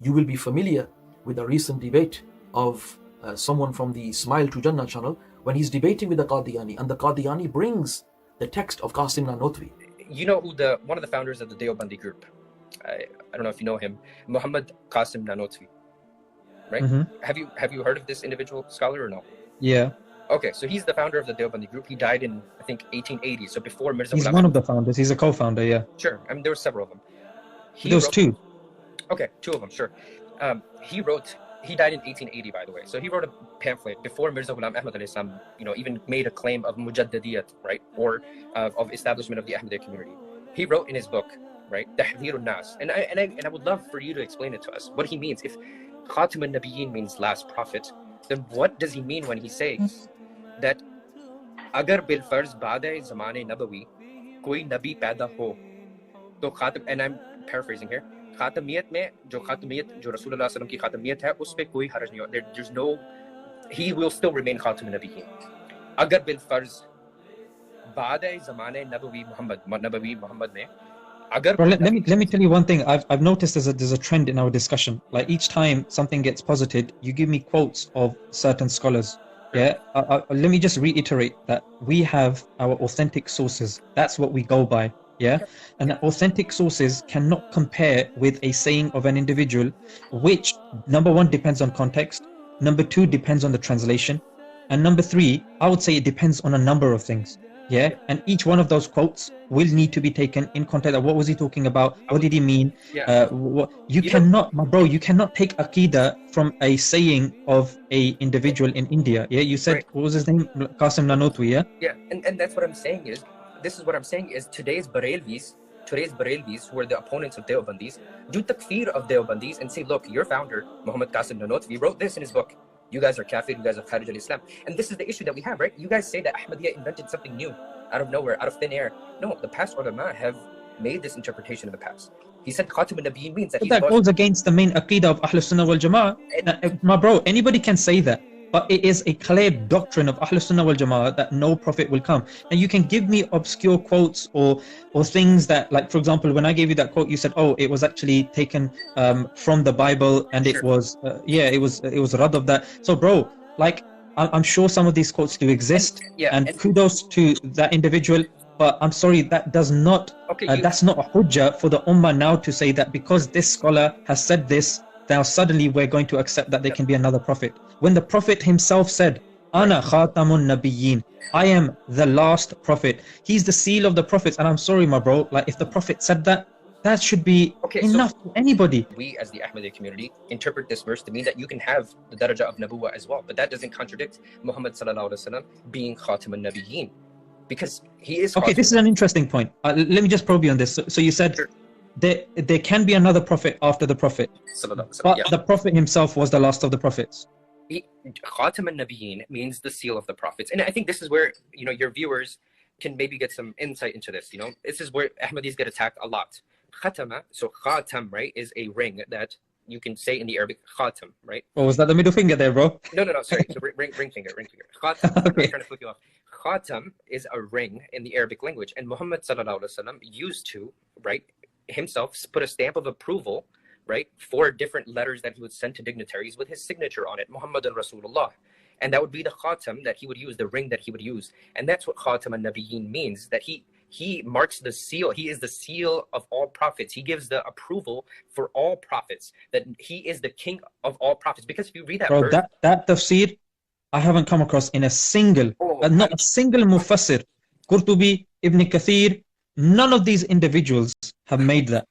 You will be familiar with a recent debate of someone from the Smile to Jannah channel when he's debating with the Qadiyanni, and the Qadiyanni brings the text of Qasim Nanotwi. You know who one of the founders of the Deobandi group? I don't know if you know him, Muhammad Qasim Nanotwi, right? Mm-hmm. Have you heard of this individual scholar or no? Yeah. Okay, so he's the founder of the Deobandi group. He died in, I think, 1880, so before Mirza He's Ghulam one of Ahmad. the founders. He's a co-founder, yeah. Sure, I mean, there were several of them. There was two. Okay, two of them, sure. He died in 1880, by the way. So he wrote a pamphlet before Mirza Ghulam Ahmad alayhi salam, even made a claim of mujaddadiyat, right? Or of establishment of the Ahmadiyya community. He wrote in his book, right, Tahdhirun Nas. And I would love for you to explain it to us, what he means. If Khatim al-Nabiyyin means last prophet, then what does he mean when he says that agar bil farz baad-e zamane nabawi koi nabi paida ho to khatim, and I'm paraphrasing here, khatamiyat mein jo Rasulullah sallallahu alaihi wasallam ki khatamiyat hai us pe koi haraj nahi ho, there's no, he will still remain Khatim al-Nabiyyin. Agar bil farz baad-e zamane nabawi Muhammad mein agar. Bro, let me tell you one thing. I've noticed there's a trend in our discussion. Like each time something gets posited, you give me quotes of certain scholars. Yeah, let me just reiterate that we have our authentic sources. That's what we go by. Yeah, and authentic sources cannot compare with a saying of an individual, which number one depends on context, number two depends on the translation, and number three, I would say it depends on a number of things. Yeah, and each one of those quotes will need to be taken in context. What was he talking about? What did he mean? You cannot, my bro, you cannot take Aqidah from a saying of a individual in India. Yeah, you said, what was his name? Qasim Nanotwi, yeah? Yeah, and that's what I'm saying is, today's Barelvis, who are the opponents of Deobandis, do takfir of Deobandis and say, look, your founder, Muhammad Qasim Nanotwi, wrote this in his book. You guys are kafir, you guys are Kharij al-Islam. And this is the issue that we have, right? You guys say that Ahmadiyya invented something new, out of nowhere, out of thin air. No, the past ulama have made this interpretation in the past. He said Khatim al-Nabiyyin means that that goes against the main Aqidah of Ahlus Sunnah wal Jama'ah. My bro, anybody can say that. But it is a clear doctrine of Ahlus Sunnah wal Jama'ah that no prophet will come. And you can give me obscure quotes or things that, like, for example, when I gave you that quote, you said, oh, it was actually taken from the Bible, and it was, it was rad of that. So, bro, like, I'm sure some of these quotes do exist, and kudos to that individual. But I'm sorry, that does not, that's not a hujjah for the ummah now to say that because this scholar has said this, now suddenly we're going to accept that there can be another prophet. When the prophet himself said, Ana khatamun nabiyyin, I am the last prophet. He's the seal of the prophets. And I'm sorry, my bro, like if the prophet said that, that should be enough for anybody. We as the Ahmadiyya community interpret this verse to mean that you can have the darajah of Nabuwah as well. But that doesn't contradict Muhammad sallallahu alaihi wasallam being Khatim al-Nabiyyin, because he is Okay, this is an interesting point. Let me just probe you on this. So you said, there can be another prophet after the prophet, but the prophet himself was the last of the prophets. Khatim al-Nabiyyin means the seal of the prophets, and I think this is where your viewers can maybe get some insight into this. This is where Ahmadis get attacked a lot. Khatama, so khatam, right, is a ring that you can say in the Arabic, khatam, right? Oh, was that the middle finger there, bro? No, sorry. So ring finger. Khatam. Okay. I'm trying to flip you off. Khatam is a ring in the Arabic language, and Muhammad sallallahu alaihi wasallam used to, right, himself put a stamp of approval, right, for different letters that he would send to dignitaries with his signature on it, Muhammadan Rasulullah. And that would be the khatam that he would use, the ring that he would use. And that's what Khatam al-Nabiyyin means, that he marks the seal. He is the seal of all prophets. He gives the approval for all prophets, that he is the king of all prophets. Because if you read that verse, that tafsir, I haven't come across in a single, not a single mufassir, Qurtubi, Ibn Kathir, none of these individuals have made that.